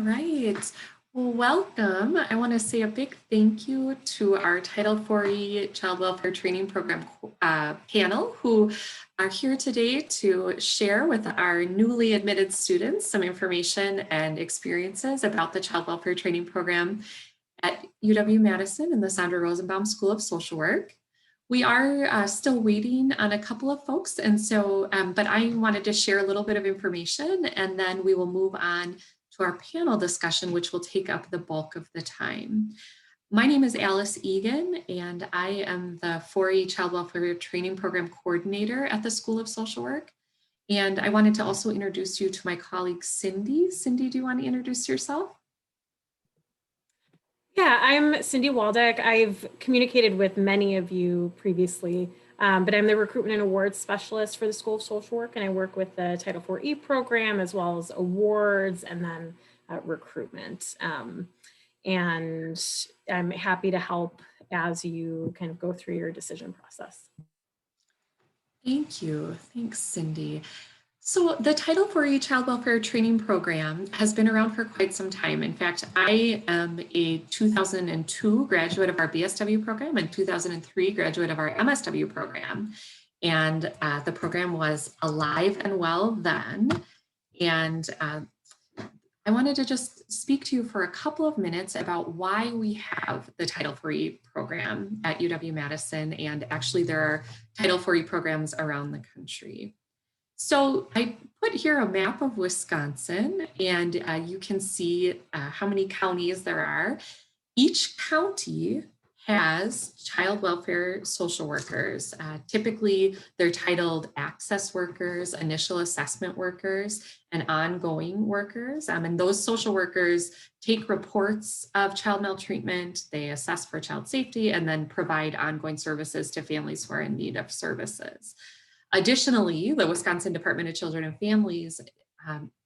right. Well, welcome. I want to say a big thank you to our Title IV Child Welfare Training Program panel who are here today to share with our newly admitted students some information and experiences about the Child Welfare Training Program at UW-Madison in the Sandra Rosenbaum School of Social Work. We are still waiting on a couple of folks, and so, but I wanted to share a little bit of information, and then we will move on to our panel discussion, which will take up the bulk of the time. My name is Alice Egan, and I am the 4E Child Welfare Training Program Coordinator at the School of Social Work. And I wanted to also introduce you to my colleague, Cindy. Cindy, do you want to introduce yourself? Yeah, I'm Cindy Waldeck. I've communicated with many of you previously, but I'm the Recruitment and Awards Specialist for the School of Social Work, and I work with the Title IV program as well as awards and then recruitment. And I'm happy to help as you kind of go through your decision process. Thank you. Thanks, Cindy. So the Title IV Child Welfare Training Program has been around for quite some time. In fact, I am a 2002 graduate of our BSW program and 2003 graduate of our MSW program. And the program was alive and well then. And I wanted to just speak to you for a couple of minutes about why we have the Title IV program at UW-Madison. And actually there are Title IV programs around the country. So I put here a map of Wisconsin, and you can see how many counties there are. Each county has child welfare social workers. Typically, they're titled access workers, initial assessment workers, and ongoing workers. And those social workers take reports of child maltreatment, they assess for child safety, and then provide ongoing services to families who are in need of services. Additionally, the Wisconsin Department of Children and Families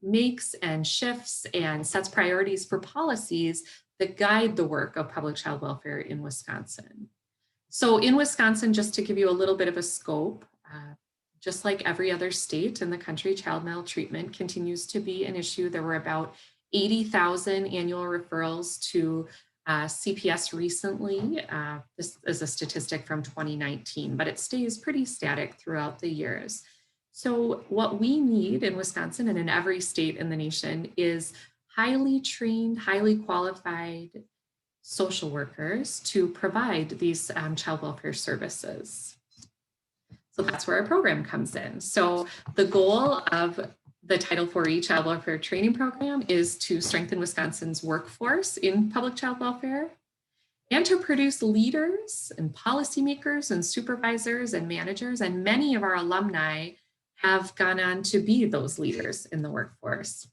makes and shifts and sets priorities for policies that guide the work of public child welfare in Wisconsin. So in Wisconsin, just to give you a little bit of a scope, just like every other state in the country, child maltreatment continues to be an issue. There were about 80,000 annual referrals to CPS recently. This is a statistic from 2019, but it stays pretty static throughout the years. So what we need in Wisconsin and in every state in the nation is highly trained, highly qualified social workers to provide these child welfare services. So that's where our program comes in. So the goal of the Title IV Child Welfare Training Program is to strengthen Wisconsin's workforce in public child welfare and to produce leaders and policymakers and supervisors and managers. And many of our alumni have gone on to be those leaders in the workforce.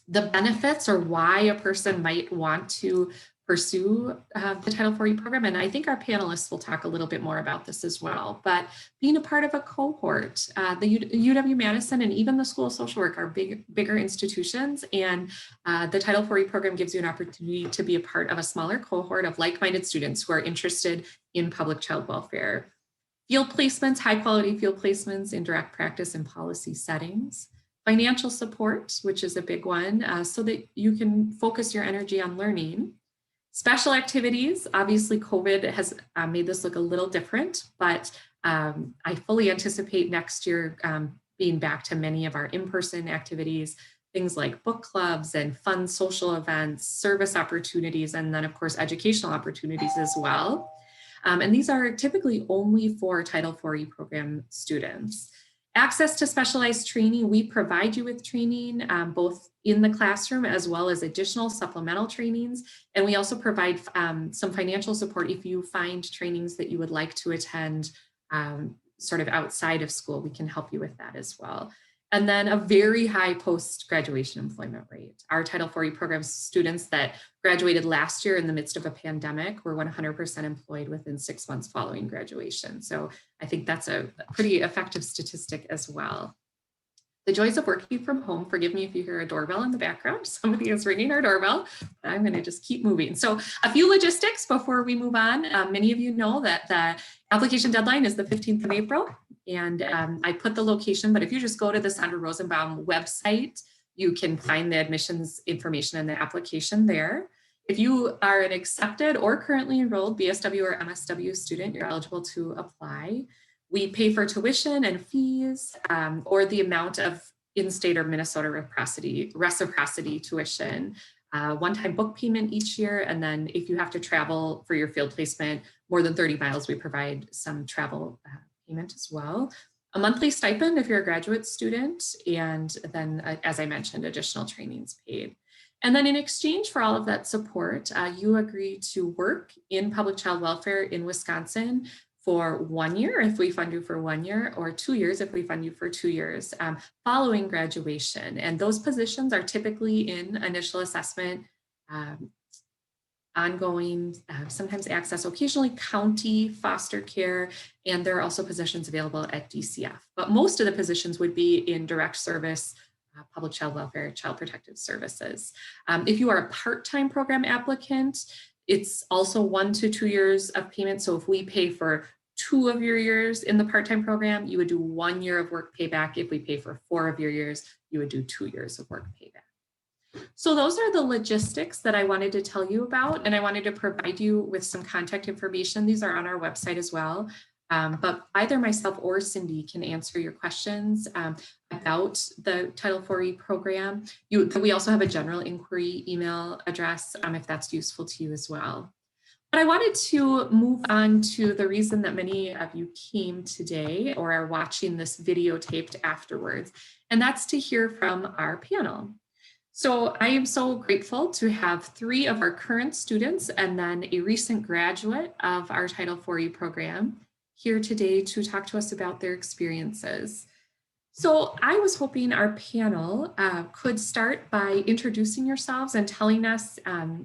The benefits or why a person might want to pursue the Title IV program, and I think our panelists will talk a little bit more about this as well, but being a part of a cohort, the UW-Madison and even the School of Social Work are bigger institutions, and the Title IV program gives you an opportunity to be a part of a smaller cohort of like-minded students who are interested in public child welfare. Field placements, high quality field placements in direct practice and policy settings. Financial support, which is a big one, so that you can focus your energy on learning. Special activities, obviously COVID has made this look a little different, but I fully anticipate next year being back to many of our in-person activities, things like book clubs and fun social events, service opportunities, and then of course educational opportunities as well. And these are typically only for Title IV program students. Access to specialized training, we provide you with training both in the classroom as well as additional supplemental trainings. And we also provide some financial support if you find trainings that you would like to attend sort of outside of school. We can help you with that as well. And then a very high post-graduation employment rate. Our Title IV program students that graduated last year in the midst of a pandemic were 100% employed within 6 months following graduation. So I think that's a pretty effective statistic as well. The joys of working from home, forgive me if you hear a doorbell in the background, somebody is ringing our doorbell, but I'm gonna just keep moving. So a few logistics before we move on. Many of you know that the application deadline is the 15th of April. And I put the location, but if you just go to the Sandra Rosenbaum website, You can find the admissions information in the application there. If you are an accepted or currently enrolled BSW or MSW student, you're eligible to apply. We pay for tuition and fees or the amount of in-state or Minnesota reciprocity tuition, one-time book payment each year. And then if you have to travel for your field placement more than 30 miles, we provide some travel payment as well. A monthly stipend if you're a graduate student, and then, as I mentioned, additional trainings paid. And then in exchange for all of that support, you agree to work in public child welfare in Wisconsin for 1 year if we fund you for 1 year, or 2 years if we fund you for 2 years following graduation. And those positions are typically in initial assessment, ongoing, sometimes access, occasionally county foster care, and there are also positions available at DCF. But most of the positions would be in direct service, public child welfare, child protective services. If you are a part-time program applicant, it's also 1 to 2 years of payment. So if we pay for 2 of your years in the part-time program, you would do 1 year of work payback. If we pay for 4 of your years, you would do 2 years of work payback. So those are the logistics that I wanted to tell you about, and I wanted to provide you with some contact information. These are on our website as well, but either myself or Cindy can answer your questions about the Title IV program. We also have a general inquiry email address if that's useful to you as well. But I wanted to move on to the reason that many of you came today or are watching this videotaped afterwards, and that's to hear from our panel. So I am so grateful to have 3 of our current students and then a recent graduate of our Title IV program here today to talk to us about their experiences. So I was hoping our panel could start by introducing yourselves and telling us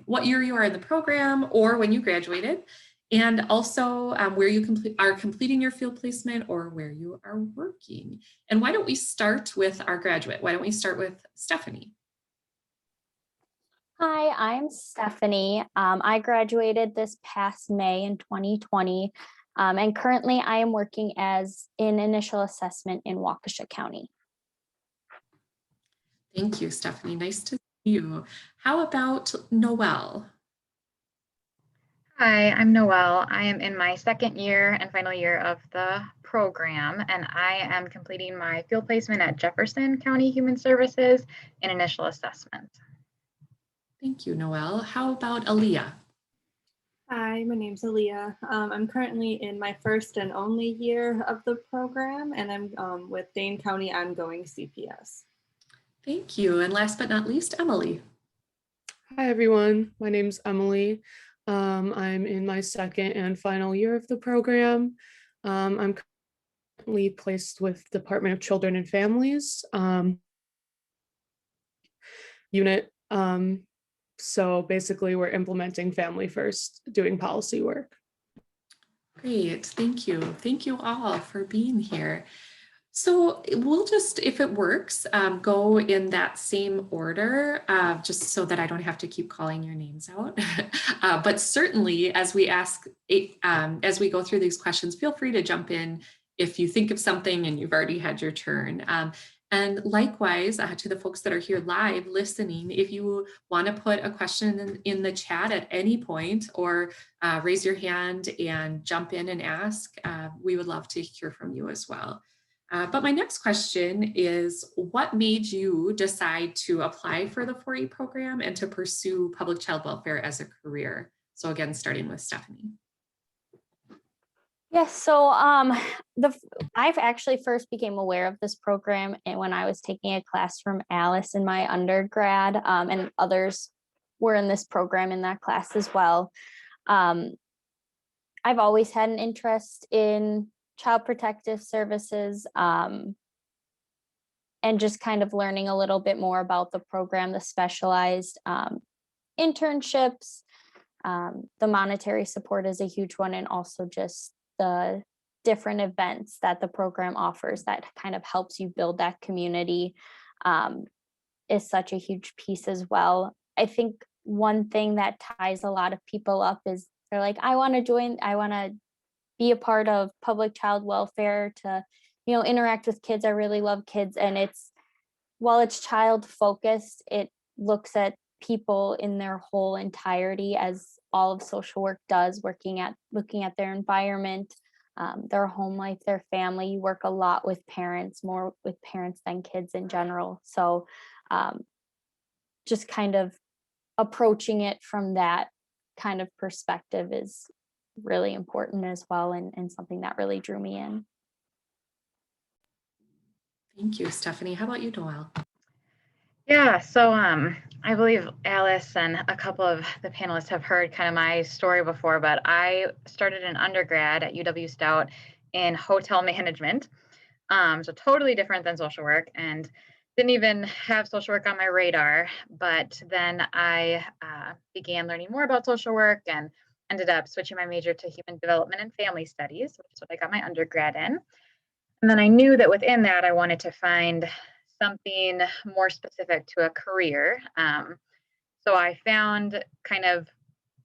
what year you are in the program or when you graduated, and also where you are completing your field placement or where you are working. And why don't we start with our graduate? Why don't we start with Stephanie? Hi, I'm Stephanie. I graduated this past May in 2020, and currently I am working as in initial assessment in Waukesha County. Thank you, Stephanie. Nice to see you. How about Noelle? Hi, I'm Noelle. I am in my second year and final year of the program, and I am completing my field placement at Jefferson County Human Services in initial assessment. Thank you, Noelle. How about Aaliyah? Hi, my name's Aaliyah. I'm currently in my first and only year of the program, and I'm with Dane County Ongoing CPS. Thank you. And last but not least, Emily. Hi, everyone. My name's Emily. I'm in my second and final year of the program. I'm currently placed with Department of Children and Families unit. So basically, we're implementing family first, doing policy work. Great. Thank you. Thank you all for being here. So we'll just, if it works, go in that same order, just so that I don't have to keep calling your names out. But certainly, as we go through these questions, feel free to jump in if you think of something and you've already had your turn. And likewise, to the folks that are here live listening, if you want to put a question in the chat at any point, or raise your hand and jump in and ask, we would love to hear from you as well. But my next question is, what made you decide to apply for the 4E program and to pursue public child welfare as a career? So again, starting with Stephanie. Yes, so I've actually first became aware of this program and when I was taking a class from Alice in my undergrad, and others were in this program in that class as well. I've always had an interest in child protective services, and just kind of learning a little bit more about the program, the specialized internships, the monetary support is a huge one, and also just the different events that the program offers that kind of helps you build that community is such a huge piece as well. I think one thing that ties a lot of people up is they're like, I want to be a part of public child welfare to, interact with kids. I really love kids. And it's while it's child focused, it looks at people in their whole entirety, as all of social work does, looking at their environment, their home life, their family. You work a lot with parents, more with parents than kids in general. So just kind of approaching it from that kind of perspective is really important as well, and something that really drew me in. Thank you, Stephanie. How about you, Noel? Yeah, so I believe Alice and a couple of the panelists have heard kind of my story before, but I started an undergrad at UW Stout in hotel management. So totally different than social work, and didn't even have social work on my radar. But then I began learning more about social work and ended up switching my major to human development and family studies, which is what I got my undergrad in. And then I knew that within that, I wanted to find something more specific to a career. So I found kind of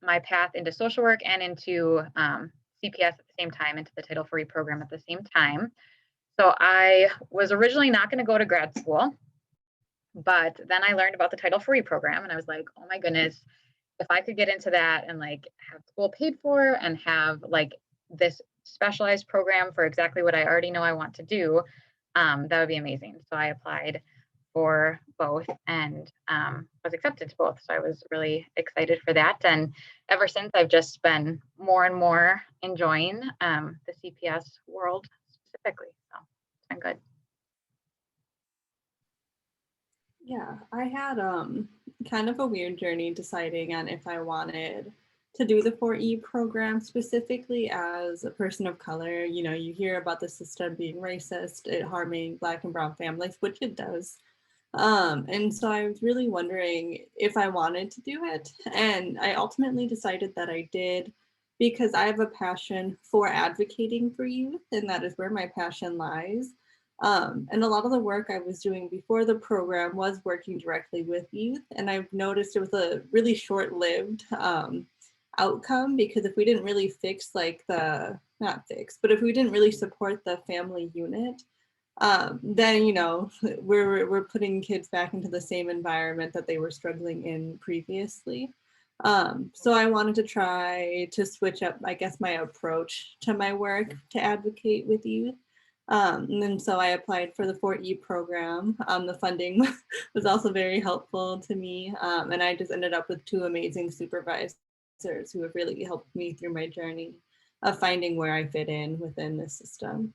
my path into social work and into CPS at the same time, into the Title IV program at the same time. So I was originally not going to go to grad school, but then I learned about the Title IV program and I was like, oh my goodness, if I could get into that and like have school paid for and have like this specialized program for exactly what I already know I want to do, that would be amazing. So I applied for both and was accepted to both. So I was really excited for that. And ever since, I've just been more and more enjoying the CPS world specifically. So it's been good. Yeah, I had kind of a weird journey deciding on if I wanted to do the 4E program specifically as a person of color. You know, you hear about the system being racist, it harming Black and brown families, which it does. And so I was really wondering if I wanted to do it. And I ultimately decided that I did, because I have a passion for advocating for youth, and that is where my passion lies. And a lot of the work I was doing before the program was working directly with youth. And I've noticed it was a really short-lived outcome, because if we didn't really fix like not fix, but if we didn't really support the family unit, then, you know, we're putting kids back into the same environment that they were struggling in previously. So I wanted to try to switch up, I guess, my approach to my work to advocate with youth. And then so I applied for the 4E program. The funding was also very helpful to me. And I just ended up with two amazing supervisors who have really helped me through my journey of finding where I fit in within the system.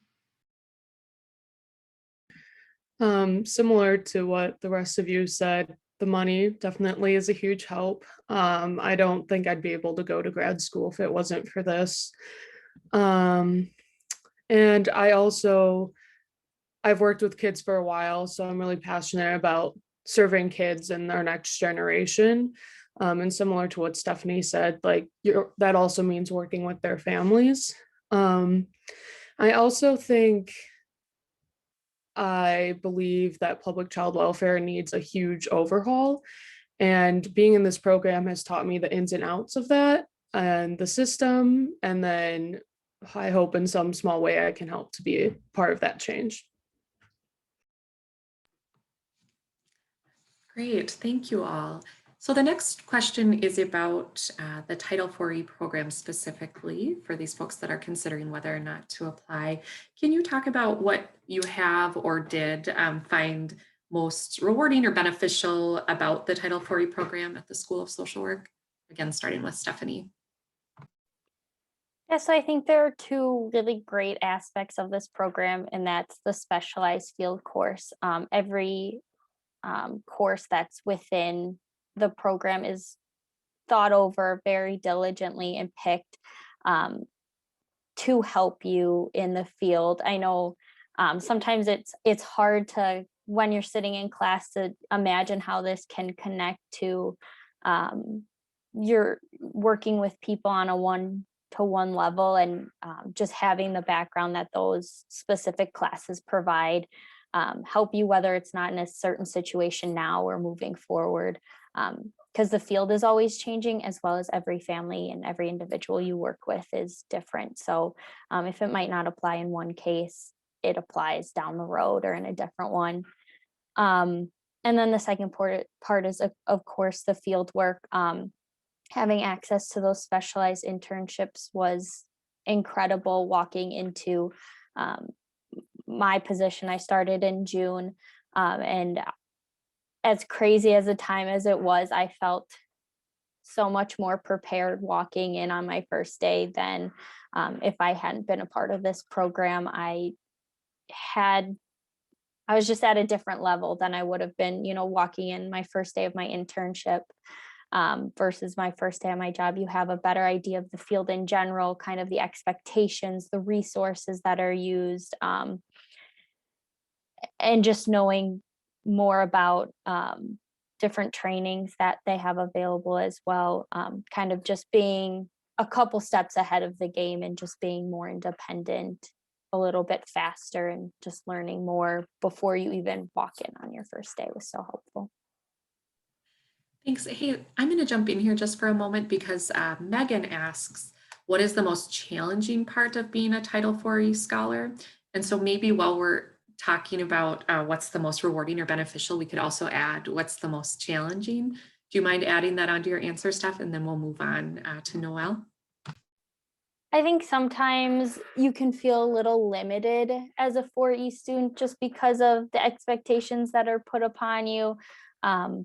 Similar to what the rest of you said, the money definitely is a huge help. I don't think I'd be able to go to grad school if it wasn't for this. And I've worked with kids for a while, so I'm really passionate about serving kids and our next generation. And similar to what Stephanie said, like that also means working with their families. I also think I believe that public child welfare needs a huge overhaul, and being in this program has taught me the ins and outs of that and the system, and then I hope in some small way I can help to be a part of that change. Great, thank you all. So the next question is about the Title IV program specifically for these folks that are considering whether or not to apply. Can you talk about what you have or did find most rewarding or beneficial about the Title IV program at the School of Social Work? Again, starting with Stephanie. Yeah, so I think there are two really great aspects of this program, and that's the specialized field course. Every course that's within the program is thought over very diligently and picked to help you in the field. I know sometimes it's hard to, when you're sitting in class, to imagine how this can connect to you're working with people on a one-to-one level, and just having the background that those specific classes provide help you, whether it's not in a certain situation now or moving forward, because the field is always changing, as well as every family and every individual you work with is different. So if it might not apply in one case, it applies down the road or in a different one. And then the second part is, of course, the field work. Having access to those specialized internships was incredible. Walking into my position, I started in June, and as crazy as a time as it was, I felt so much more prepared walking in on my first day than if I hadn't been a part of this program. I was just at a different level than I would have been, walking in my first day of my internship versus my first day on my job. You have a better idea of the field in general, kind of the expectations, the resources that are used, and just knowing more about different trainings that they have available as well. Kind of just being a couple steps ahead of the game and just being more independent, a little bit faster, and just learning more before you even walk in on your first day was so helpful. Thanks. Hey, I'm going to jump in here just for a moment because Megan asks, what is the most challenging part of being a Title IV scholar? And so maybe while we're talking about what's the most rewarding or beneficial, we could also add what's the most challenging. Do you mind adding that onto your answer, Steph? And then we'll move on to Noelle. I think sometimes you can feel a little limited as a 4E student just because of the expectations that are put upon you,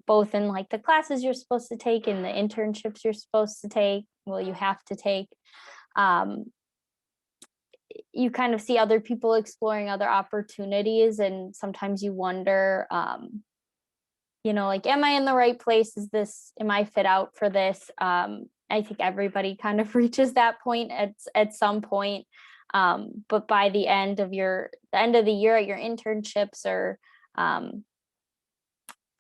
both in like the classes you're supposed to take and the internships you're supposed to take, well, you have to take. You kind of see other people exploring other opportunities, and sometimes you wonder, like, am I in the right place? Am I fit out for this? I think everybody kind of reaches that point at some point. But by the end of the year at your internships or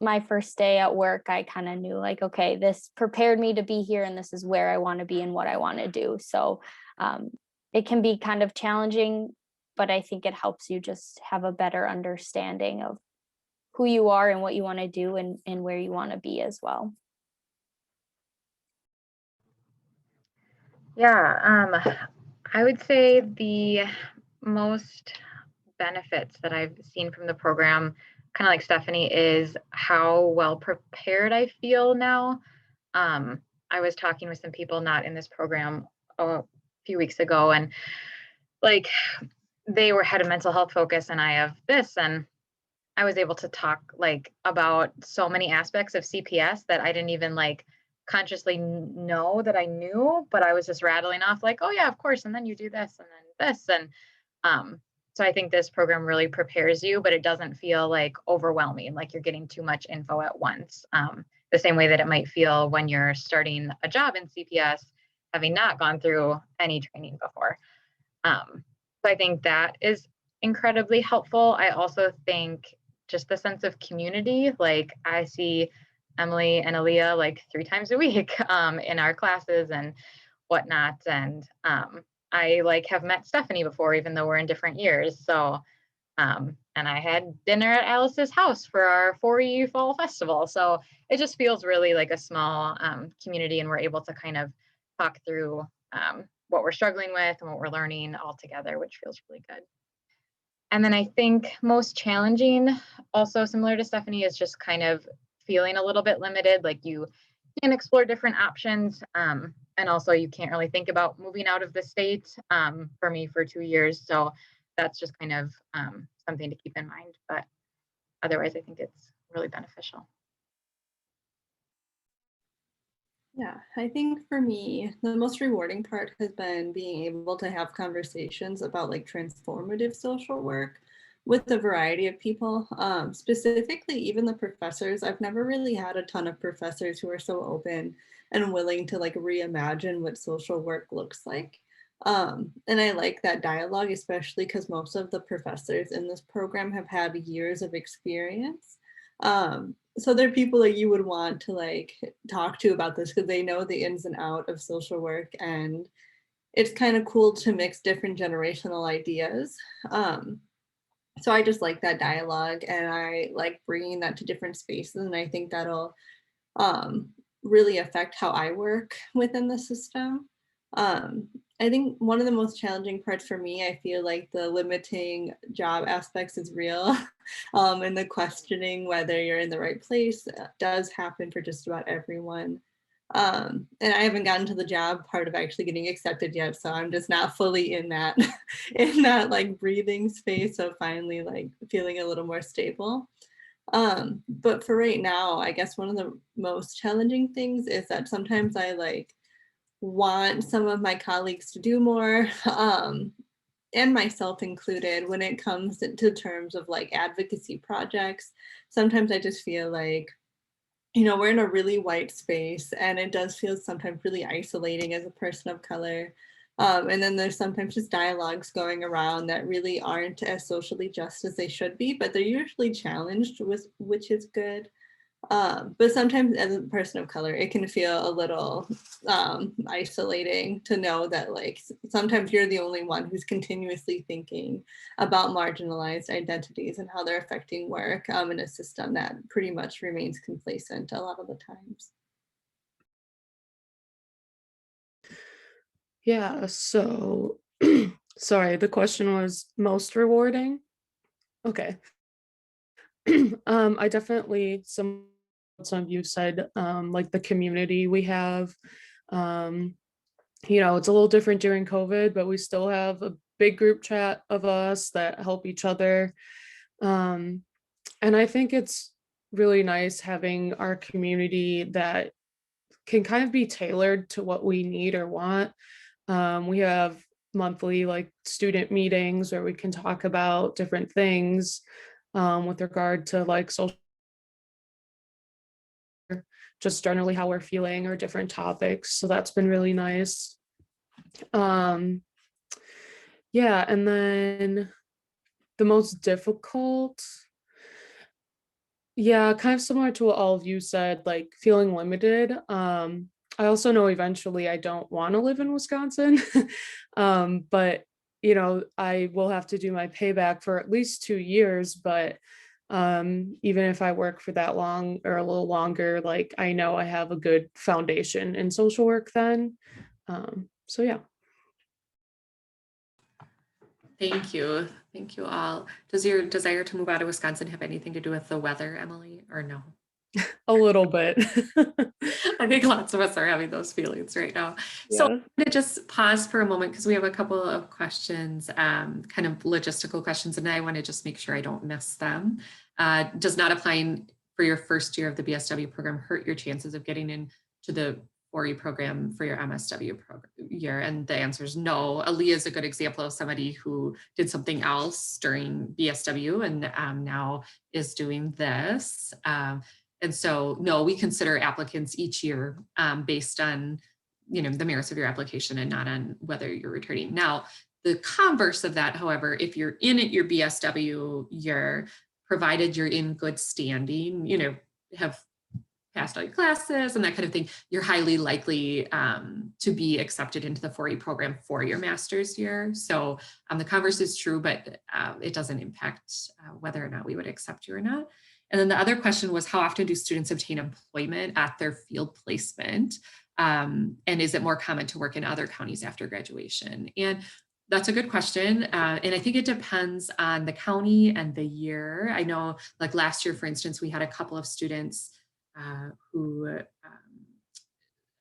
my first day at work, I kind of knew like, okay, this prepared me to be here and this is where I want to be and what I want to do. So it can be kind of challenging, but I think it helps you just have a better understanding of who you are and what you want to do and where you want to be as well. Yeah, I would say the most benefits that I've seen from the program, kind of like Stephanie, is how well prepared I feel now. I was talking with some people not in this program a few weeks ago, and like they had a mental health focus and I have this, and I was able to talk like about so many aspects of CPS that I didn't even like consciously know that I knew, but I was just rattling off like, oh yeah, of course, and then you do this and then this. And so I think this program really prepares you, but it doesn't feel like overwhelming, like you're getting too much info at once. The same way that it might feel when you're starting a job in CPS, having not gone through any training before. So I think that is incredibly helpful. I also think just the sense of community, like I see Emily and Aaliyah like 3 times a week in our classes and whatnot. And I like have met Stephanie before, even though we're in different years. So, and I had dinner at Alice's house for our 4E Fall Festival. So it just feels really like a small community, and we're able to kind of talk through what we're struggling with and what we're learning all together, which feels really good. And then I think most challenging, also similar to Stephanie, is just kind of feeling a little bit limited, like you can explore different options. And also you can't really think about moving out of the state for me for 2 years. So that's just kind of something to keep in mind. But otherwise, I think it's really beneficial. Yeah, I think for me, the most rewarding part has been being able to have conversations about like transformative social work with a variety of people, specifically even the professors. I've never really had a ton of professors who are so open and willing to like reimagine what social work looks like. And I like that dialogue, especially because most of the professors in this program have had years of experience. So they're people that you would want to like talk to about this because they know the ins and out of social work, and it's kind of cool to mix different generational ideas. So I just like that dialogue, and I like bringing that to different spaces, and I think that'll really affect how I work within the system. I think one of the most challenging parts for me, I feel like the limiting job aspects is real. And the questioning whether you're in the right place does happen for just about everyone. And I haven't gotten to the job part of actually getting accepted yet, so I'm just not fully in that in that like breathing space of finally like feeling a little more stable. But for right now, I guess one of the most challenging things is that sometimes I like want some of my colleagues to do more, and myself included, when it comes to terms of like advocacy projects. Sometimes I just feel like, you know, we're in a really white space and it does feel sometimes really isolating as a person of color. And then there's sometimes just dialogues going around that really aren't as socially just as they should be, but they're usually challenged with, which is good. But sometimes as a person of color, it can feel a little isolating to know that like sometimes you're the only one who's continuously thinking about marginalized identities and how they're affecting work in a system that pretty much remains complacent a lot of the times. Yeah, so sorry, the question was most rewarding. Okay. I definitely some of you said like the community we have. Um, you know, it's a little different during COVID, but we still have a big group chat of us that help each other. Um, and I think it's really nice having our community that can kind of be tailored to what we need or want. We have monthly like student meetings where we can talk about different things with regard to like social, just generally how we're feeling or different topics. So that's been really nice. Um, yeah, and then the most difficult, yeah, kind of similar to what all of you said, like feeling limited. I also know eventually I don't want to live in Wisconsin, but you know, I will have to do my payback for at least 2 years. But even if I work for that long or a little longer, like I know I have a good foundation in social work then. So yeah. Thank you. Thank you all. Does your desire to move out of Wisconsin have anything to do with the weather, Emily, or no? A little bit. I think lots of us are having those feelings right now. So Yeah. I'm going to just pause for a moment because we have a couple of questions, kind of logistical questions, and I want to just make sure I don't miss them. Does not applying for your first year of the BSW program hurt your chances of getting into the 4E program for your MSW program year? And the answer is no. Aaliyah is a good example of somebody who did something else during BSW and now is doing this. And so, no, we consider applicants each year based on, you know, the merits of your application and not on whether you're returning. Now, the converse of that, however, if you're in at your BSW year, provided you're in good standing, you know, have passed all your classes and that kind of thing, you're highly likely to be accepted into the 4E program for your master's year. So the converse is true, but it doesn't impact whether or not we would accept you or not. And then the other question was, how often do students obtain employment at their field placement? And is it more common to work in other counties after graduation? And that's a good question. And I think it depends on the county and the year. I know like last year, for instance, we had a couple of students who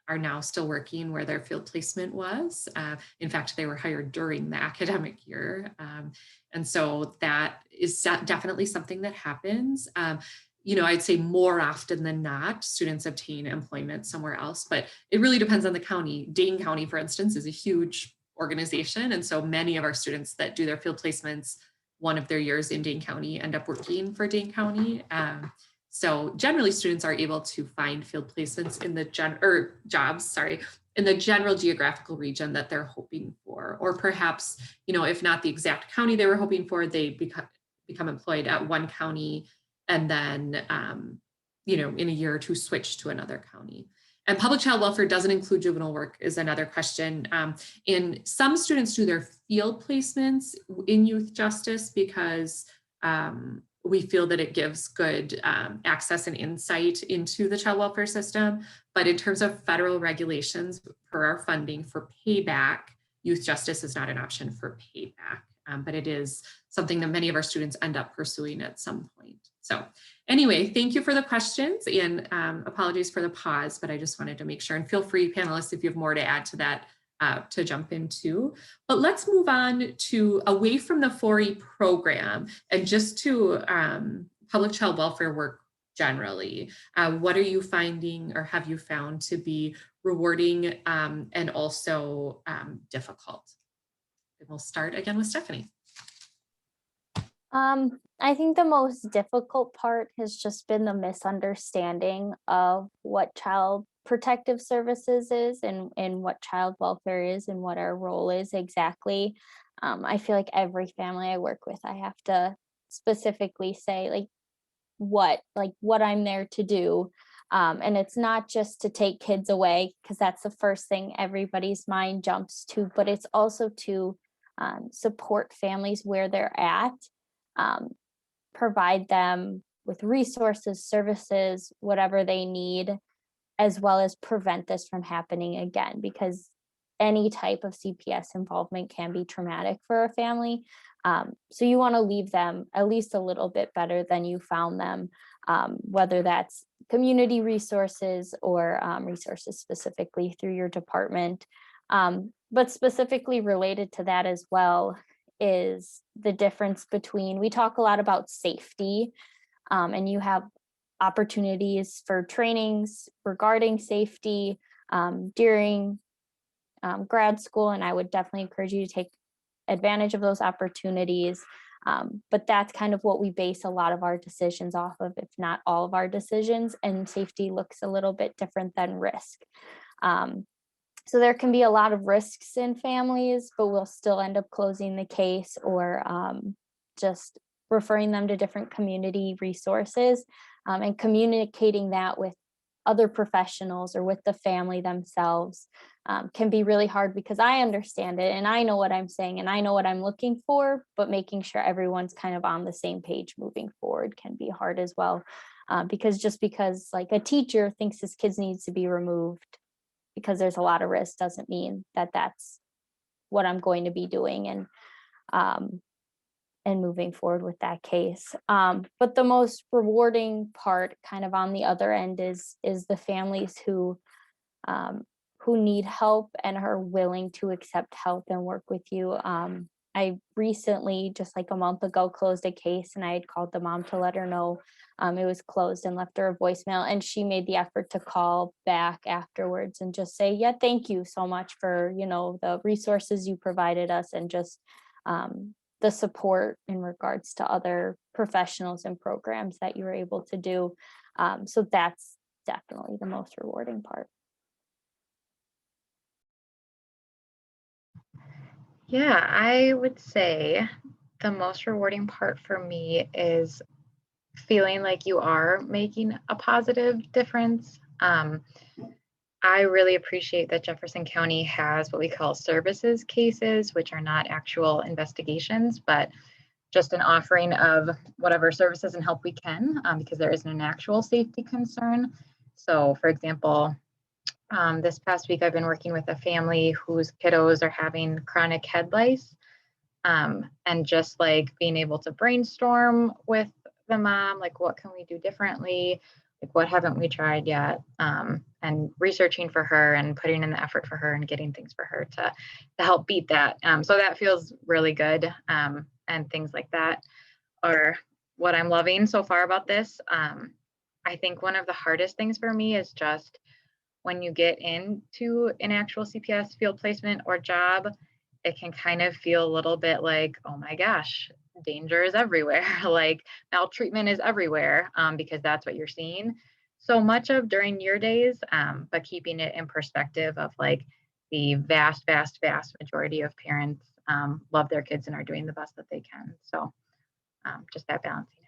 are now still working where their field placement was. In fact, they were hired during the academic year. And so that is definitely something that happens. You know, I'd say more often than not, students obtain employment somewhere else, but it really depends on the county. Dane County, for instance, is a huge organization. And so many of our students that do their field placements one of their years in Dane County end up working for Dane County. So generally students are able to find field placements in the jobs, in the general geographical region that they're hoping for, or perhaps, you know, if not the exact county they were hoping for, they become employed at one county and then, you know, in a year or two switch to another county. And public child welfare doesn't include juvenile work is another question. And some students do their field placements in youth justice because we feel that it gives good access and insight into the child welfare system. But in terms of federal regulations for our funding for payback, youth justice is not an option for payback, but it is something that many of our students end up pursuing at some point. So anyway, thank you for the questions, and apologies for the pause, but I just wanted to make sure, and feel free, panelists, if you have more to add to that, to jump into. But let's move on to away from the 4E program and just to public child welfare work generally. What are you finding, or have you found to be rewarding and also difficult? And we'll start again with Stephanie. I think the most difficult part has just been the misunderstanding of what child protective services is and what child welfare is and what our role is exactly. I feel like every family I work with, I have to specifically say what I'm there to do. And it's not just to take kids away, because that's the first thing everybody's mind jumps to, but it's also to support families where they're at, provide them with resources, services, whatever they need, as well as prevent this from happening again, because any type of CPS involvement can be traumatic for a family. So you want to leave them at least a little bit better than you found them, whether that's community resources or resources specifically through your department. But specifically related to that as well is the difference between, we talk a lot about safety, and you have opportunities for trainings regarding safety during grad school, and I would definitely encourage you to take advantage of those opportunities. But that's kind of what we base a lot of our decisions off of, if not all of our decisions, and safety looks a little bit different than risk. So there can be a lot of risks in families, but we'll still end up closing the case or just referring them to different community resources, and communicating that with other professionals or with the family themselves can be really hard, because I understand it and I know what I'm saying and I know what I'm looking for, but making sure everyone's kind of on the same page moving forward can be hard as well. Because just because like a teacher thinks his kids needs to be removed because there's a lot of risk doesn't mean that that's what I'm going to be doing and moving forward with that case. But the most rewarding part kind of on the other end is the families who need help and are willing to accept help and work with you. I recently, just like a month ago, closed a case, and I had called the mom to let her know it was closed and left her a voicemail, and she made the effort to call back afterwards and just say, yeah, thank you so much for, the resources you provided us, and just the support in regards to other professionals and programs that you were able to do. So that's definitely the most rewarding part. Yeah, I would say the most rewarding part for me is feeling like you are making a positive difference. I really appreciate that Jefferson County has what we call services cases, which are not actual investigations, but just an offering of whatever services and help we can, because there isn't an actual safety concern. So for example, this past week, I've been working with a family whose kiddos are having chronic head lice, and just like being able to brainstorm with the mom, like what can we do differently? Like what haven't we tried yet? And researching for her and putting in the effort for her and getting things for her to help beat that. So that feels really good. And things like that are what I'm loving so far about this. I think one of the hardest things for me is just when you get into an actual CPS field placement or job, it can kind of feel a little bit like, oh my gosh, danger is everywhere. Like maltreatment is everywhere, because that's what you're seeing so much of during your days. But keeping it in perspective of like the vast, vast, vast majority of parents love their kids and are doing the best that they can. So just that balancing act.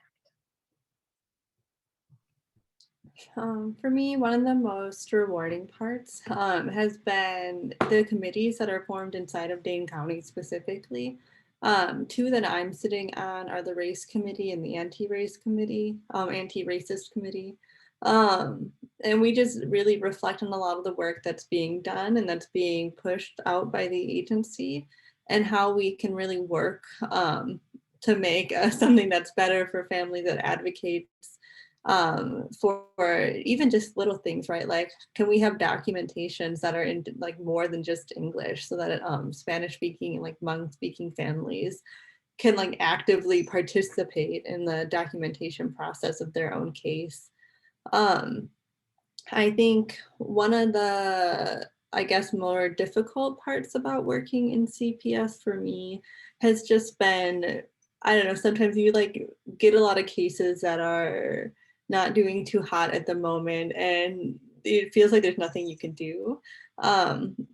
For me, one of the most rewarding parts has been the committees that are formed inside of Dane County specifically. Two that I'm sitting on are the race committee and the anti-racist committee. And we just really reflect on a lot of the work that's being done and that's being pushed out by the agency, and how we can really work to make something that's better for families, that advocates for even just little things, right? Like, can we have documentations that are in like more than just English, so that Spanish speaking and like Hmong speaking families can like actively participate in the documentation process of their own case. I think one of the, I guess, more difficult parts about working in CPS for me has just been, I don't know, sometimes you like get a lot of cases that are not doing too hot at the moment, and it feels like there's nothing you can do.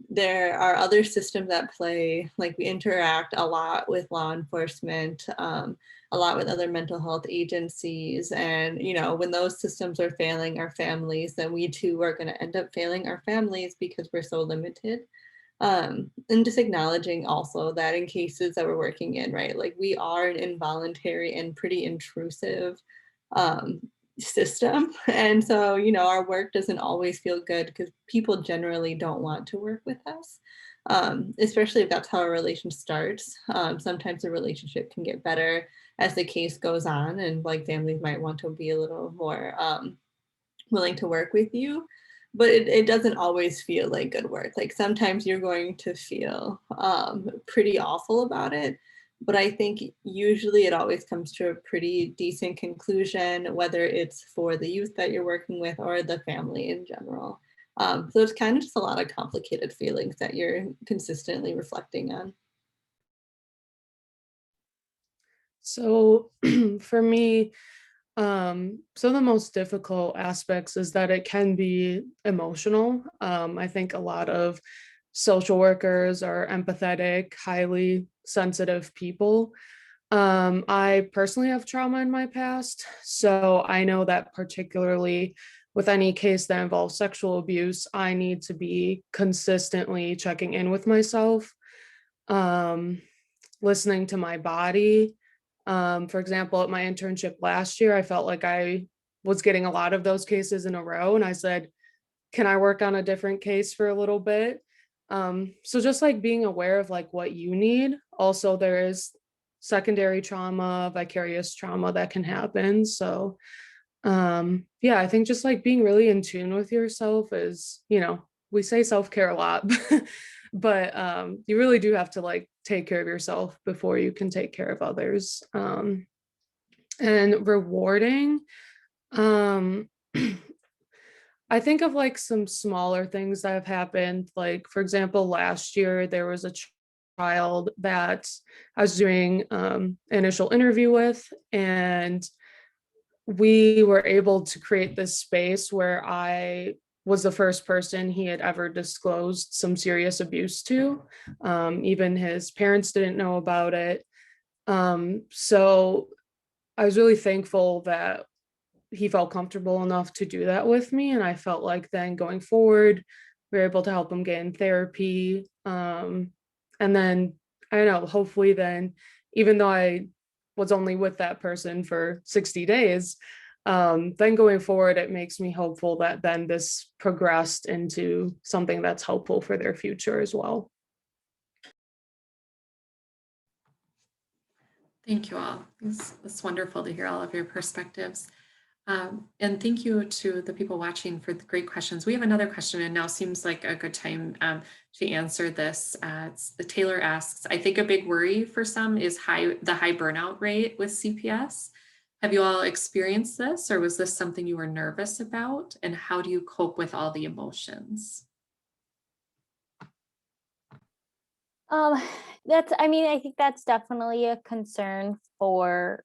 There are other systems at play, like we interact a lot with law enforcement, a lot with other mental health agencies. And, you know, when those systems are failing our families, then we too are going to end up failing our families because we're so limited. And just acknowledging also that in cases that we're working in, right, like we are an involuntary and pretty intrusive system. And so, you know, our work doesn't always feel good because people generally don't want to work with us. Especially if that's how a relationship starts. Sometimes the relationship can get better as the case goes on, and like families might want to be a little more willing to work with you, but it doesn't always feel like good work. Like sometimes you're going to feel pretty awful about it, but I think usually it always comes to a pretty decent conclusion, whether it's for the youth that you're working with or the family in general. So it's kind of just a lot of complicated feelings that you're consistently reflecting on. So for me, so the most difficult aspects is that it can be emotional. I think a lot of social workers are empathetic, highly sensitive people. I personally have trauma in my past, so I know that particularly with any case that involves sexual abuse, I need to be consistently checking in with myself, um, listening to my body. For example, at my internship last year, I felt like I was getting a lot of those cases in a row, and I said, can I work on a different case for a little bit? So just like being aware of like what you need. Also, there is secondary trauma, vicarious trauma that can happen. So yeah, I think just like being really in tune with yourself is, you know, we say self-care a lot, but you really do have to like take care of yourself before you can take care of others. And rewarding, um I think of like some smaller things that have happened. Like, for example, last year there was a child that I was doing initial interview with, and we were able to create this space where I was the first person he had ever disclosed some serious abuse to. Even his parents didn't know about it. So I was really thankful that he felt comfortable enough to do that with me. And I felt like then going forward, we were able to help him get in therapy. And then I don't know, hopefully then, even though I was only with that person for 60 days, then going forward, it makes me hopeful that then this progressed into something that's helpful for their future as well. Thank you all. It's wonderful to hear all of your perspectives. And thank you to the people watching for the great questions. We have another question, and now seems like a good time to answer this. The Taylor asks, I think a big worry for some is the high burnout rate with CPS. Have you all experienced this, or was this something you were nervous about? And how do you cope with all the emotions? I think that's definitely a concern for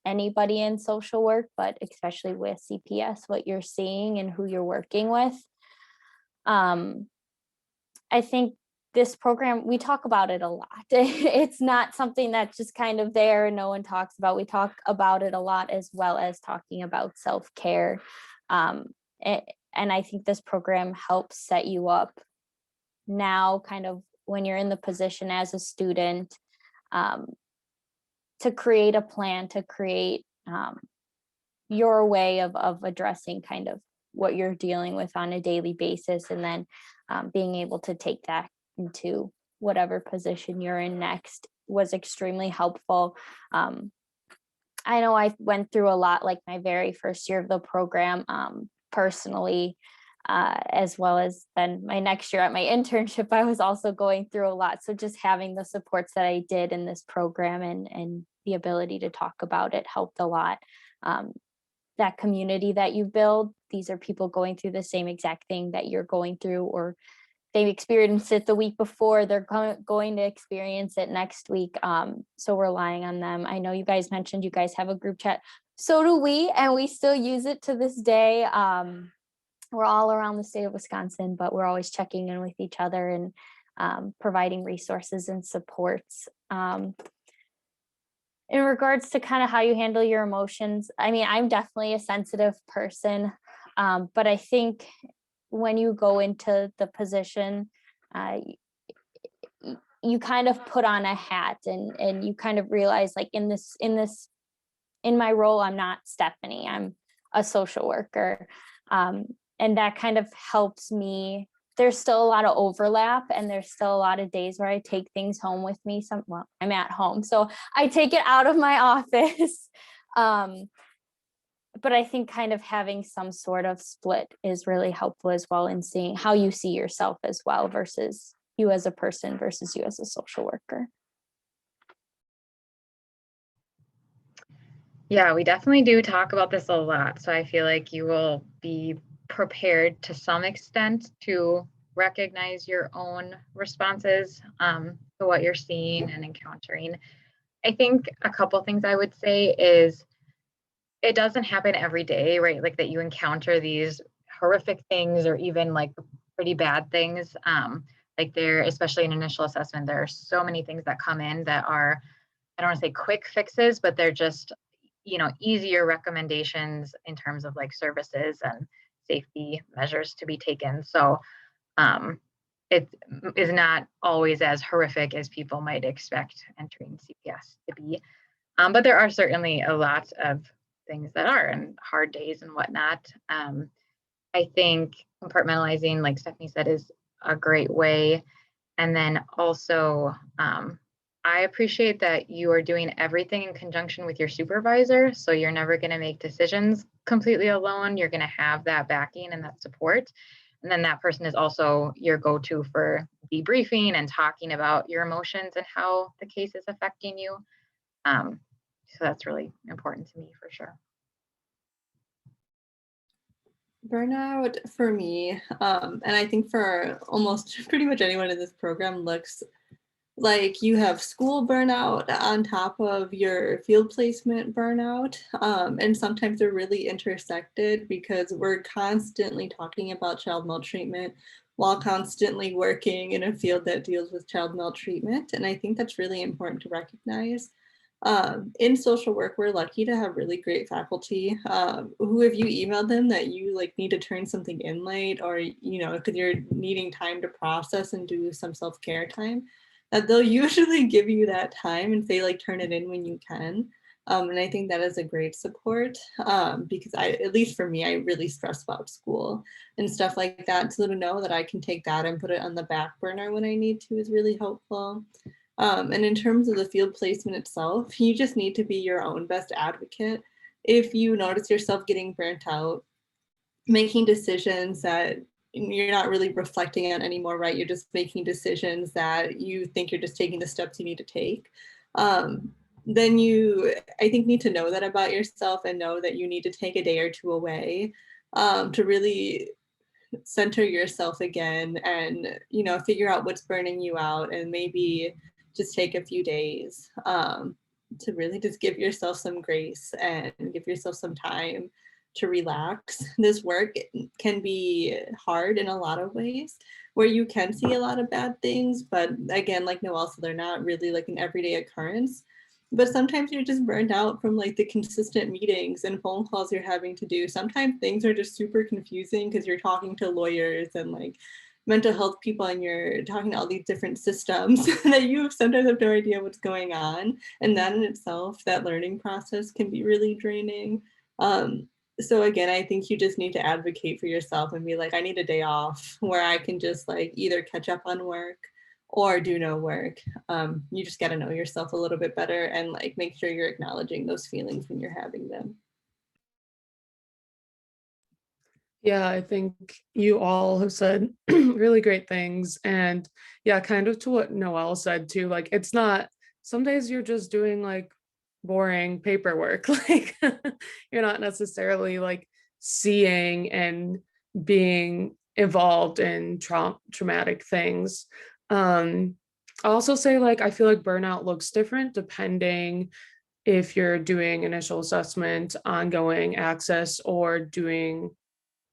anybody in social work, but especially with CPS, what you're seeing and who you're working with. I think this program, we talk about it a lot. It's not something that's just kind of there and no one talks about. We talk about it a lot, as well as talking about self-care. And I think this program helps set you up now, kind of when you're in the position as a student, to create a plan, to create your way of addressing kind of what you're dealing with on a daily basis, and then being able to take that into whatever position you're in next was extremely helpful. I know I went through a lot, like my very first year of the program, personally, as well as then my next year at my internship, I was also going through a lot. So just having the supports that I did in this program and the ability to talk about it helped a lot. That community that you build, these are people going through the same exact thing that you're going through, or they experienced it the week before, they're going to experience it next week. So relying on them. I know you guys mentioned you guys have a group chat. So do we, and we still use it to this day. We're all around the state of Wisconsin, but we're always checking in with each other and providing resources and supports. In regards to kind of how you handle your emotions, I mean, I'm definitely a sensitive person, but I think when you go into the position, you kind of put on a hat and you kind of realize, like, in my role, I'm not Stephanie, I'm a social worker. And that kind of helps me. There's still a lot of overlap, and there's still a lot of days where I take things home with me. Well, I'm at home, so I take it out of my office. But I think kind of having some sort of split is really helpful as well, in seeing how you see yourself as well, versus you as a person versus you as a social worker. Yeah, we definitely do talk about this a lot. So I feel like you will be prepared to some extent to recognize your own responses to what you're seeing and encountering. I think a couple things I would say is, it doesn't happen every day, right? Like that you encounter these horrific things or even like pretty bad things. Like there, especially in initial assessment, there are so many things that come in that are, I don't want to say quick fixes, but they're just, easier recommendations in terms of like services and safety measures to be taken. So it is not always as horrific as people might expect entering CPS to be. But there are certainly a lot of things that are, and hard days and whatnot. I think compartmentalizing, like Stephanie said, is a great way. And then also, I appreciate that you are doing everything in conjunction with your supervisor. So you're never going to make decisions completely alone. You're going to have that backing and that support. And then that person is also your go-to for debriefing and talking about your emotions and how the case is affecting you. So that's really important to me, for sure. Burnout for me, and I think for almost pretty much anyone in this program, looks like you have school burnout on top of your field placement burnout. And sometimes they're really intersected, because we're constantly talking about child maltreatment while constantly working in a field that deals with child maltreatment. And I think that's really important to recognize. In social work, we're lucky to have really great faculty who, if you email them that you like need to turn something in late, or because you're needing time to process and do some self-care time, that they'll usually give you that time and say, like, turn it in when you can. And I think that is a great support, because at least for me, I really stress about school and stuff like that. So to know that I can take that and put it on the back burner when I need to is really helpful. And in terms of the field placement itself, you just need to be your own best advocate. If you notice yourself getting burnt out, making decisions that you're not really reflecting on anymore, right? You're just making decisions that you think you're just taking the steps you need to take. Then you, I think, need to know that about yourself and know that you need to take a day or two away to really center yourself again and, figure out what's burning you out, and maybe just take a few days to really just give yourself some grace and give yourself some time to relax. This work can be hard in a lot of ways, where you can see a lot of bad things, but again, like Noelle said, they're not really like an everyday occurrence. But sometimes you're just burned out from like the consistent meetings and phone calls you're having to do. Sometimes things are just super confusing because you're talking to lawyers and like mental health people, and you're talking to all these different systems that you sometimes have no idea what's going on. And that in itself, that learning process can be really draining. So again, I think you just need to advocate for yourself and be like, I need a day off where I can just like either catch up on work or do no work. You just got to know yourself a little bit better and like make sure you're acknowledging those feelings when you're having them. Yeah, I think you all have said really great things. And yeah, kind of to what Noelle said too, like it's not, some days you're just doing like boring paperwork, like you're not necessarily like seeing and being involved in traumatic things. I'll also say like I feel like burnout looks different depending if you're doing initial assessment, ongoing access, or doing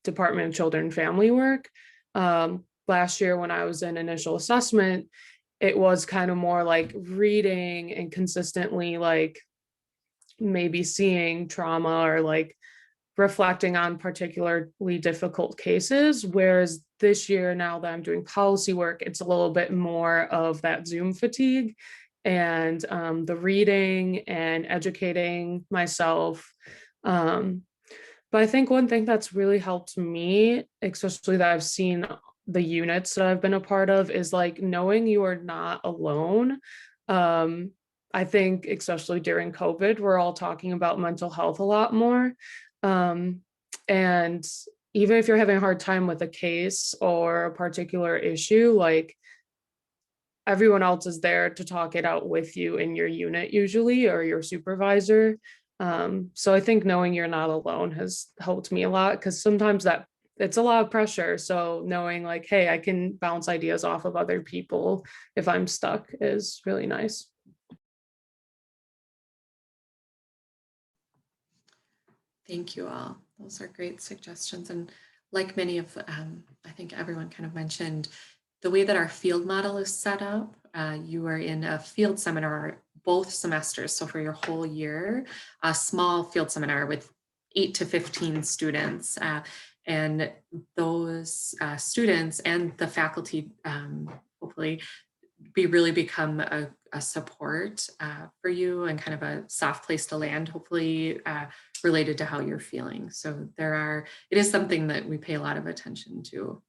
Department of Children and Family work. Last year when I was in initial assessment, it was kind of more like reading and consistently like maybe seeing trauma or like reflecting on particularly difficult cases. Whereas this year, now that I'm doing policy work, it's a little bit more of that Zoom fatigue and the reading and educating myself. But I think one thing that's really helped me, especially that I've seen the units that I've been a part of, is like knowing you are not alone. I think especially during COVID, we're all talking about mental health a lot more. And even if you're having a hard time with a case or a particular issue, like everyone else is there to talk it out with you in your unit usually, or your supervisor. So I think knowing you're not alone has helped me a lot, because sometimes that it's a lot of pressure. So knowing like, hey, I can bounce ideas off of other people if I'm stuck is really nice. Thank you all. Those are great suggestions. And like many of, I think everyone kind of mentioned, the way that our field model is set up, you are in a field seminar both semesters. So for your whole year, a small field seminar with 8 to 15 students. And those students and the faculty hopefully really become a support for you and kind of a soft place to land, hopefully related to how you're feeling. So it is something that we pay a lot of attention to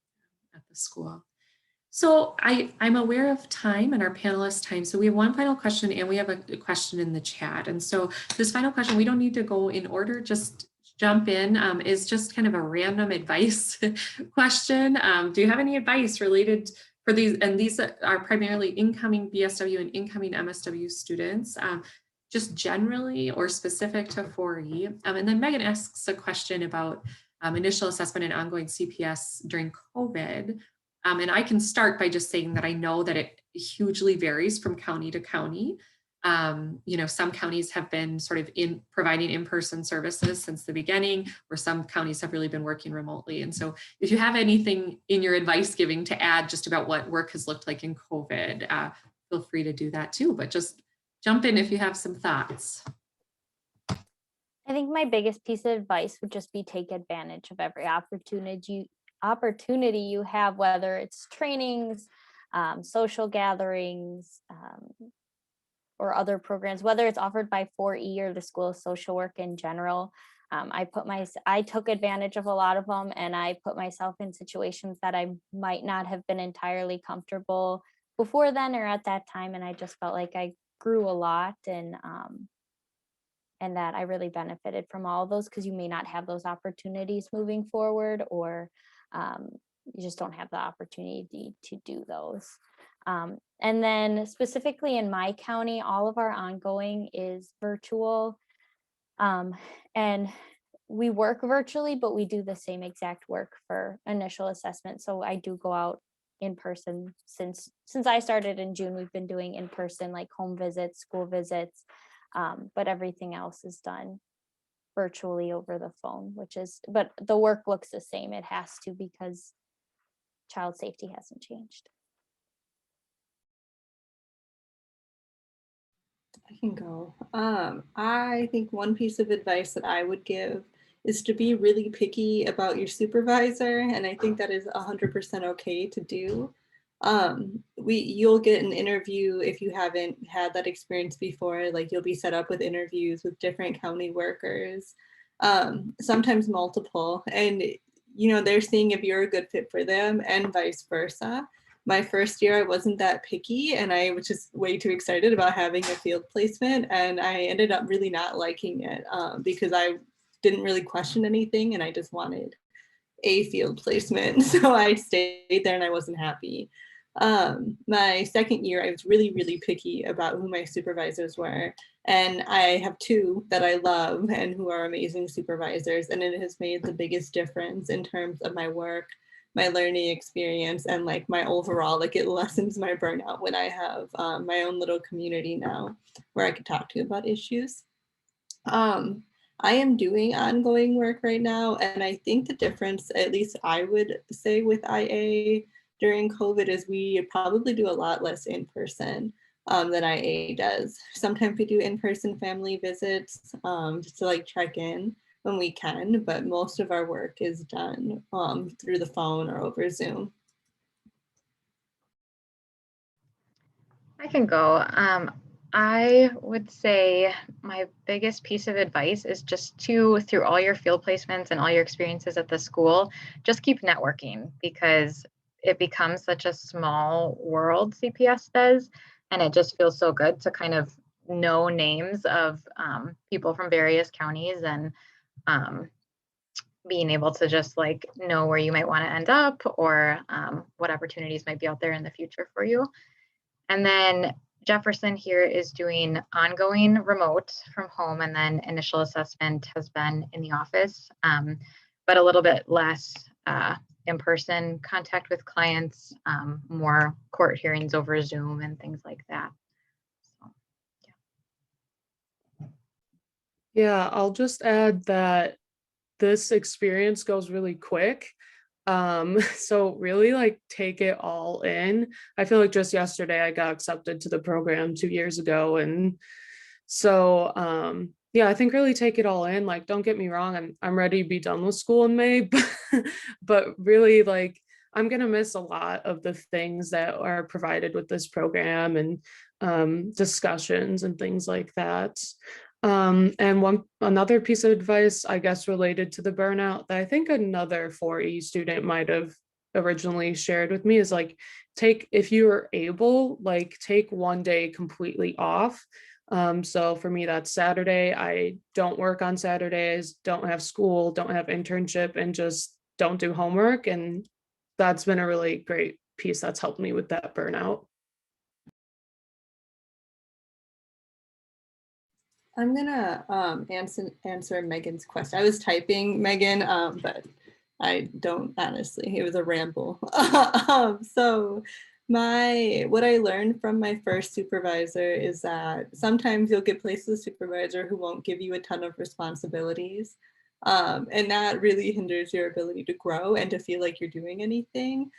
at the school. So I'm aware of time and our panelists' time. So we have one final question and we have a question in the chat. And so this final question, we don't need to go in order, just jump in, is just kind of a random advice question. Do you have any advice related for these? And these are primarily incoming BSW and incoming MSW students, just generally or specific to 4E. And then Megan asks a question about initial assessment and ongoing CPS during COVID. And I can start by just saying that I know that it hugely varies from county to county. Some counties have been sort of providing in-person services since the beginning, or some counties have really been working remotely. And so if you have anything in your advice giving to add just about what work has looked like in COVID, feel free to do that too, but just jump in if you have some thoughts. I think my biggest piece of advice would just be take advantage of every opportunity you have, whether it's trainings, social gatherings, or other programs, whether it's offered by 4E or the School of Social Work in general. I took advantage of a lot of them, and I put myself in situations that I might not have been entirely comfortable before then or at that time. And I just felt like I grew a lot, and that I really benefited from all of those, because you may not have those opportunities moving forward, or you just don't have the opportunity to do those. And then specifically in my county, all of our ongoing is virtual. And we work virtually, but we do the same exact work for initial assessment. So I do go out in person. Since I started in June, we've been doing in person, like home visits, school visits, but everything else is done virtually over the phone, but the work looks the same. It has to, because child safety hasn't changed. I can go. I think one piece of advice that I would give is to be really picky about your supervisor, and I think that is 100% okay to do. You'll get an interview if you haven't had that experience before. Like, you'll be set up with interviews with different county workers, sometimes multiple. And, you know, they're seeing if you're a good fit for them and vice versa. My first year, I wasn't that picky and I was just way too excited about having a field placement. And I ended up really not liking it because I didn't really question anything and I just wanted a field placement. So I stayed there and I wasn't happy. My second year, I was really, really picky about who my supervisors were. And I have two that I love and who are amazing supervisors. And it has made the biggest difference in terms of my work, my learning experience, and like my overall, like it lessens my burnout when I have my own little community now where I can talk to about issues. I am doing ongoing work right now, and I think the difference, at least I would say with IA during COVID, is we probably do a lot less in person than IA does. Sometimes we do in-person family visits just to like check in when we can, but most of our work is done through the phone or over Zoom. I can go. I would say my biggest piece of advice is just to, through all your field placements and all your experiences at the school, just keep networking because it becomes such a small world, CPS does, and it just feels so good to kind of know names of people from various counties and being able to just like know where you might want to end up or what opportunities might be out there in the future for you. And then Jefferson here is doing ongoing remote from home, and then initial assessment has been in the office, but a little bit less in-person contact with clients, more court hearings over Zoom and things like that. So, Yeah, I'll just add that this experience goes really quick. So really like take it all in. I feel like just yesterday I got accepted to the program 2 years ago. And so yeah, I think really take it all in. Like, don't get me wrong, I'm ready to be done with school in May, but really like I'm gonna miss a lot of the things that are provided with this program and discussions and things like that. And another piece of advice, I guess, related to the burnout that I think another 4E student might have originally shared with me is like, if you are able, like take one day completely off. So for me, that's Saturday. I don't work on Saturdays, don't have school, don't have internship, and just don't do homework. And that's been a really great piece that's helped me with that burnout. I'm gonna answer Megan's question. I was typing Megan, but I don't honestly. It was a ramble. So what I learned from my first supervisor is that sometimes you'll get placed with a supervisor who won't give you a ton of responsibilities. And that really hinders your ability to grow and to feel like you're doing anything.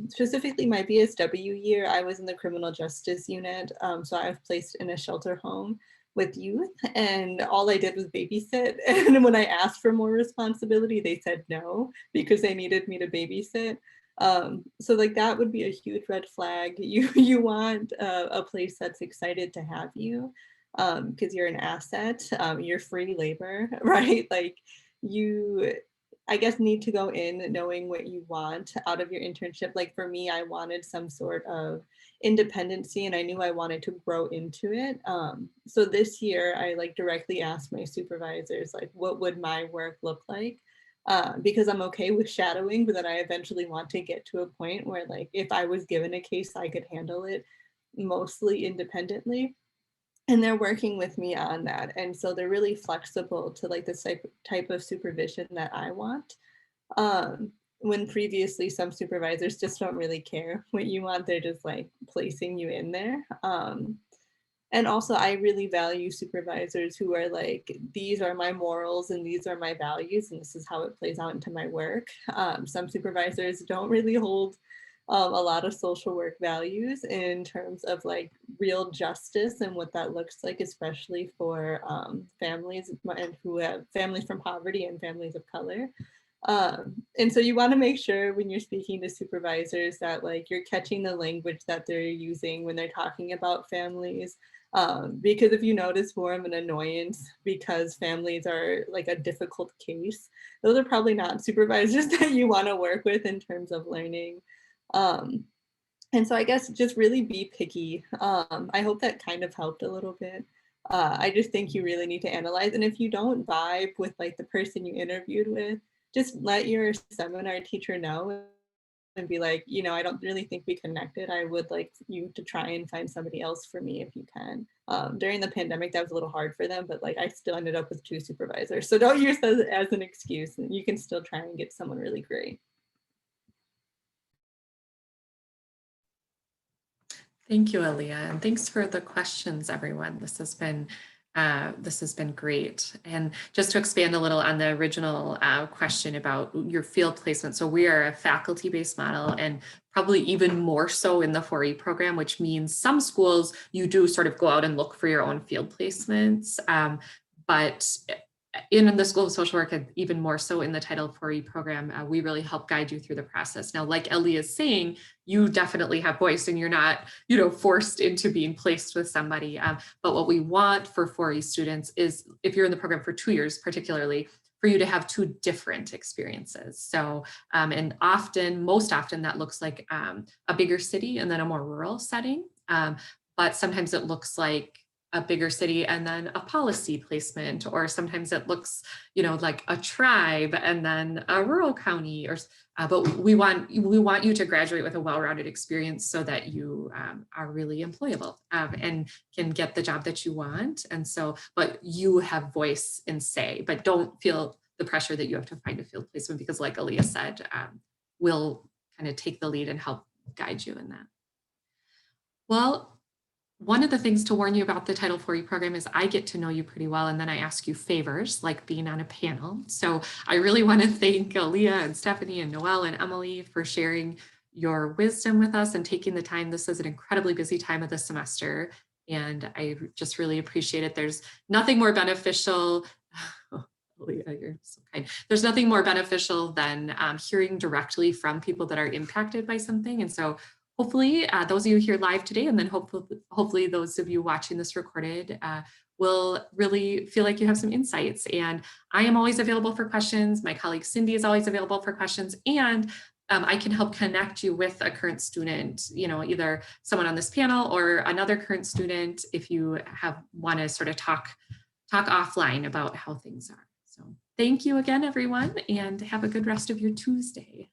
Specifically my BSW year, I was in the criminal justice unit. So I was placed in a shelter home with youth, and all I did was babysit. And when I asked for more responsibility, they said no because they needed me to babysit. So like that would be a huge red flag. You want a place that's excited to have you because you're an asset. You're free labor, right? Like you, I guess, need to go in knowing what you want out of your internship. Like for me, I wanted some sort of independency and I knew I wanted to grow into it. So this year I like directly asked my supervisors, like, what would my work look like? Because I'm okay with shadowing, but then I eventually want to get to a point where like, if I was given a case, I could handle it mostly independently. And they're working with me on that. And so they're really flexible to like the type of supervision that I want. When previously some supervisors just don't really care what you want, they're just like placing you in there. And also I really value supervisors who are like, these are my morals and these are my values and this is how it plays out into my work. Some supervisors don't really hold a lot of social work values in terms of like real justice and what that looks like, especially for families and who have families from poverty and families of color. And so you want to make sure when you're speaking to supervisors that like you're catching the language that they're using when they're talking about families, Because if you notice more of an annoyance because families are like a difficult case, those are probably not supervisors that you want to work with in terms of learning. And so I guess just really be picky. I hope that kind of helped a little bit. I just think you really need to analyze. And if you don't vibe with like the person you interviewed with, just let your seminar teacher know and be like, you know, I don't really think we connected. I would like you to try and find somebody else for me if you can. During the pandemic, that was a little hard for them, but like I still ended up with 2 supervisors. So don't use that as an excuse. You can still try and get someone really great. Thank you, Aaliyah, and thanks for the questions, everyone. This has been great. And just to expand a little on the original question about your field placement. So we are a faculty-based model, and probably even more so in the 4E program, which means some schools you do sort of go out and look for your own field placements. But in the School of Social Work, and even more so in the Title 4E program, we really help guide you through the process. Now, like Ellie is saying, you definitely have voice and you're not, forced into being placed with somebody. But what we want for 4E students is, if you're in the program for 2 years, particularly, for you to have 2 different experiences. So, and most often that looks like a bigger city and then a more rural setting. But sometimes it looks like a bigger city and then a policy placement, or sometimes it looks, like a tribe and then a rural county. But we want you to graduate with a well-rounded experience so that you are really employable and can get the job that you want. And so, but you have voice and say, but don't feel the pressure that you have to find a field placement, because like Aaliyah said, we'll kind of take the lead and help guide you in that. Well, one of the things to warn you about the Title 4E program is I get to know you pretty well, and then I ask you favors, like being on a panel. So I really want to thank Aaliyah and Stephanie and Noelle and Emily for sharing your wisdom with us and taking the time. This is an incredibly busy time of the semester, and I just really appreciate it. There's nothing more beneficial. Aaliyah, you're so kind. There's nothing more beneficial than hearing directly from people that are impacted by something. And so hopefully those of you here live today, and then hopefully those of you watching this recorded will really feel like you have some insights. And I am always available for questions. My colleague Cindy is always available for questions. And I can help connect you with a current student, either someone on this panel or another current student, if you want to sort of talk offline about how things are. So thank you again, everyone, and have a good rest of your Tuesday.